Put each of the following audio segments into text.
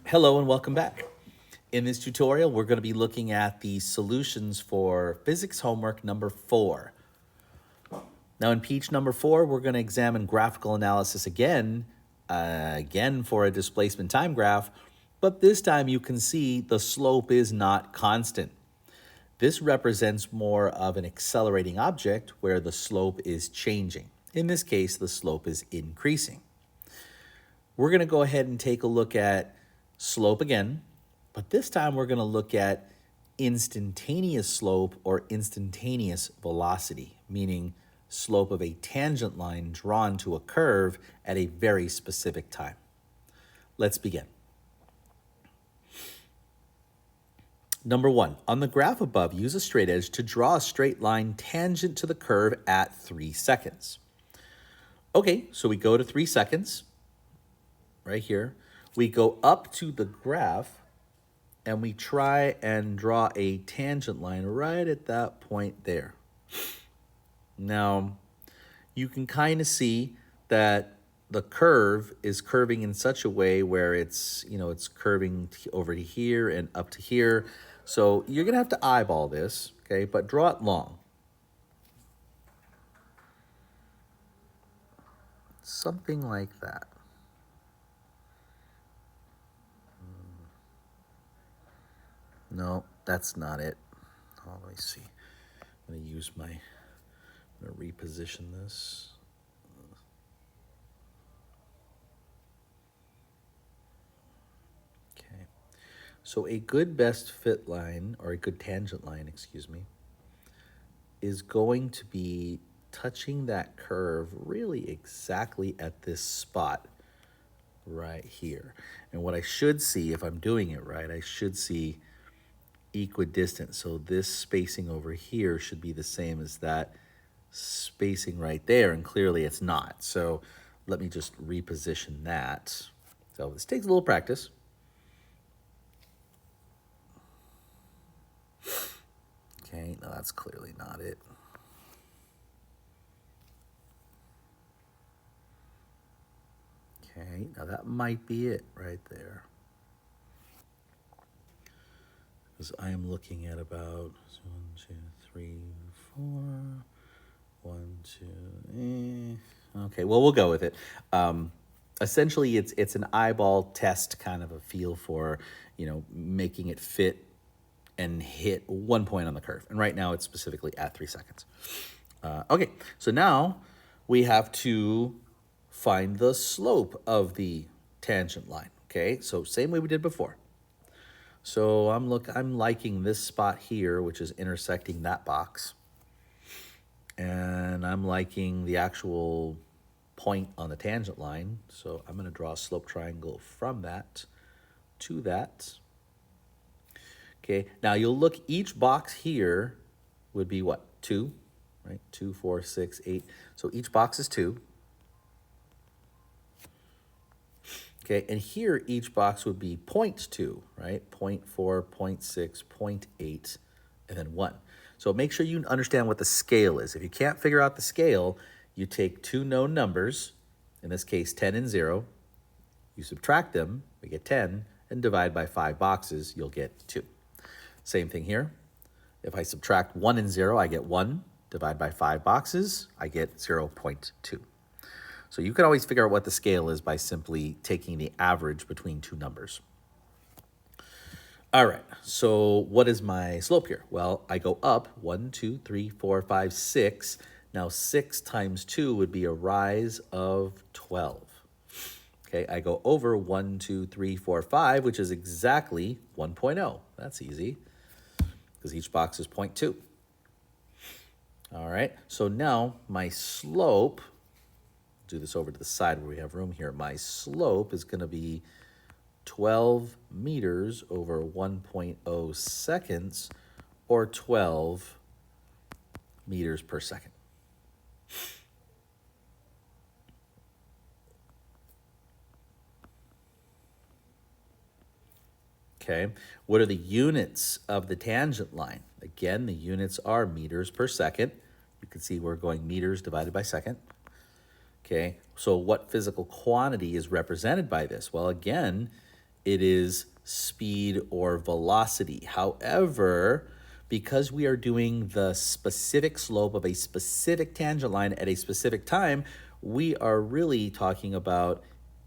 Hello and welcome back. In this tutorial, we're going to be looking at the solutions for physics homework number 4. Now in Peach number 4, we're going to examine graphical analysis again for a displacement time graph, but this time you can see the slope is not constant. This represents more of an accelerating object where the slope is changing. In this case, the slope is increasing. We're going to go ahead and take a look at slope again, but this time we're going to look at instantaneous slope or instantaneous velocity, meaning slope of a tangent line drawn to a curve at a very specific time. Let's begin. Number 1, on the graph above, use a straight edge to draw a straight line tangent to the curve at 3 seconds. Okay, so we go to 3 seconds, right here. We go up to the graph and we try and draw a tangent line right at that point there. Now, you can kind of see that the curve is curving in such a way where it's curving over to here and up to here. So you're going to have to eyeball this, okay? But draw it long. Something like that. No, that's not it. Oh, let me see. I'm going to reposition this. Okay. So a good best fit line, or a good tangent line, excuse me, is going to be touching that curve really exactly at this spot right here. And what I should see, if I'm doing it right, I should see equidistant. So this spacing over here should be the same as that spacing right there, and clearly it's not. So let me just reposition that. So this takes a little practice. Okay, no, that's clearly not it. Okay, now that might be it right there. Because I am looking at about 1, 2, 3, 4, 1, 2, Okay, well, we'll go with it. Essentially, it's an eyeball test kind of a feel for, making it fit and hit one point on the curve. And right now it's specifically at 3 seconds. Okay, so now we have to find the slope of the tangent line. Okay, so same way we did before. So I'm liking this spot here, which is intersecting that box. And I'm liking the actual point on the tangent line. So I'm going to draw a slope triangle from that to that. Okay, now you'll look, each box here would be what? 2, right? 2, 4, 6, 8. So each box is 2. Okay, and here each box would be 0.2, right? 0.4, 0.6, 0.8, and then 1. So make sure you understand what the scale is. If you can't figure out the scale, you take 2 known numbers, in this case 10 and 0, you subtract them, we get 10, and divide by 5 boxes, you'll get 2. Same thing here. If I subtract 1 and 0, I get 1. Divide by 5 boxes, I get 0.2. So you can always figure out what the scale is by simply taking the average between 2 numbers. All right, so what is my slope here? Well, I go up 1, 2, 3, 4, 5, 6. Now 6 times 2 would be a rise of 12. Okay, I go over 1, 2, 3, 4, 5, which is exactly 1.0. That's easy, because each box is 0.2. All right, so now my slope, do this over to the side where we have room here, my slope is going to be 12 meters over 1.0 seconds, or 12 meters per second. Okay, what are the units of the tangent line? Again, the units are meters per second. You can see we're going meters divided by second. Okay, so what physical quantity is represented by this? Well, again, it is speed or velocity. However, because we are doing the specific slope of a specific tangent line at a specific time, we are really talking about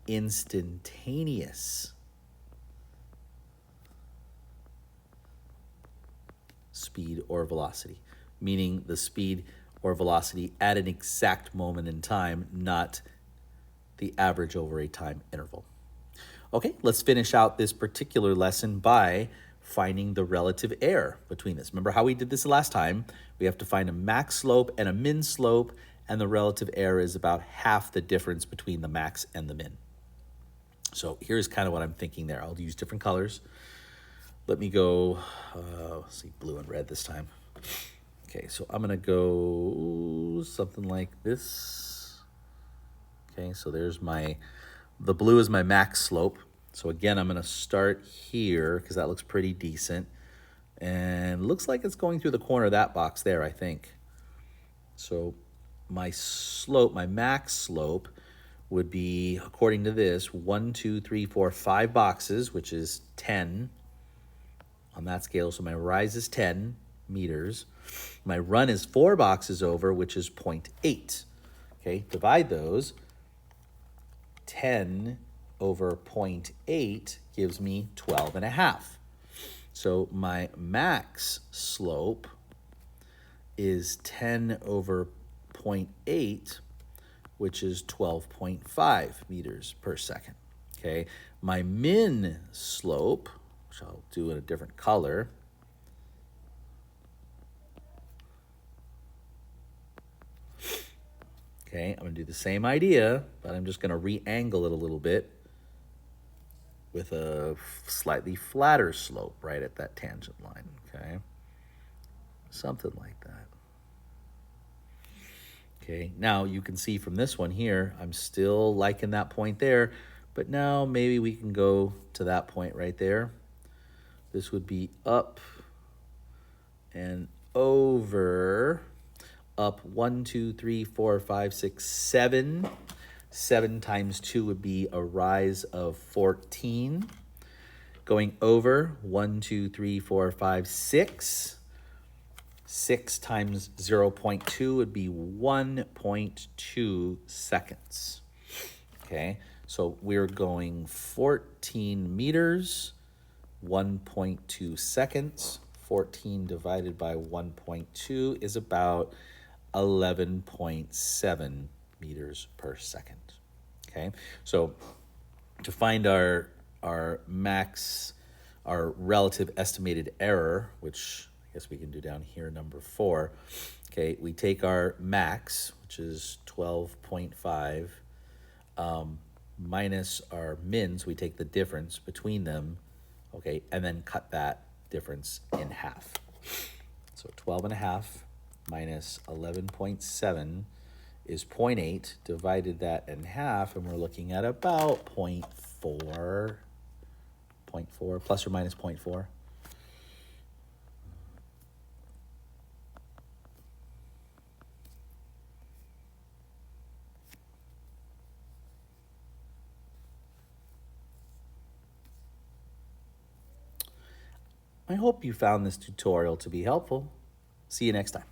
instantaneous speed or velocity, meaning the speed or velocity at an exact moment in time, not the average over a time interval. Okay, let's finish out this particular lesson by finding the relative error between this. Remember how we did this last time? We have to find a max slope and a min slope, and the relative error is about half the difference between the max and the min. So here's kind of what I'm thinking there. I'll use different colors. Let me go, let's see, blue and red this time. Okay, so I'm gonna go something like this. Okay, so there's the blue is my max slope. So again, I'm gonna start here because that looks pretty decent. And looks like it's going through the corner of that box there, I think. So my slope, my max slope would be, according to this, 1, 2, 3, 4, 5 boxes, which is 10 on that scale. So my rise is 10 meters. My run is 4 boxes over, which is 0.8. Okay, divide those. 10 over 0.8 gives me 12.5. So my max slope is 10 over 0.8, which is 12.5 meters per second. Okay, my min slope, which I'll do in a different color, okay, I'm gonna do the same idea, but I'm just gonna re-angle it a little bit with a slightly flatter slope right at that tangent line, okay? Something like that. Okay, now you can see from this one here, I'm still liking that point there, but now maybe we can go to that point right there. This would be up and over, up 1, 2, 3, 4, 5, 6, 7. 7 times 2 would be a rise of 14. Going over, 1, 2, 3, 4, 5, 6. 6 times 0.2 would be 1.2 seconds. Okay, so we're going 14 meters, 1.2 seconds. 14 divided by 1.2 is about 11.7 meters per second. Okay, so to find our max, our relative estimated error, which I guess we can do down here, number 4. Okay, we take our max, which is 12.5, minus our mins, we take the difference between them, okay, and then cut that difference in half. So 12.5 minus 11.7 is 0.8, divided that in half, and we're looking at about 0.4, plus or minus 0.4. I hope you found this tutorial to be helpful. See you next time.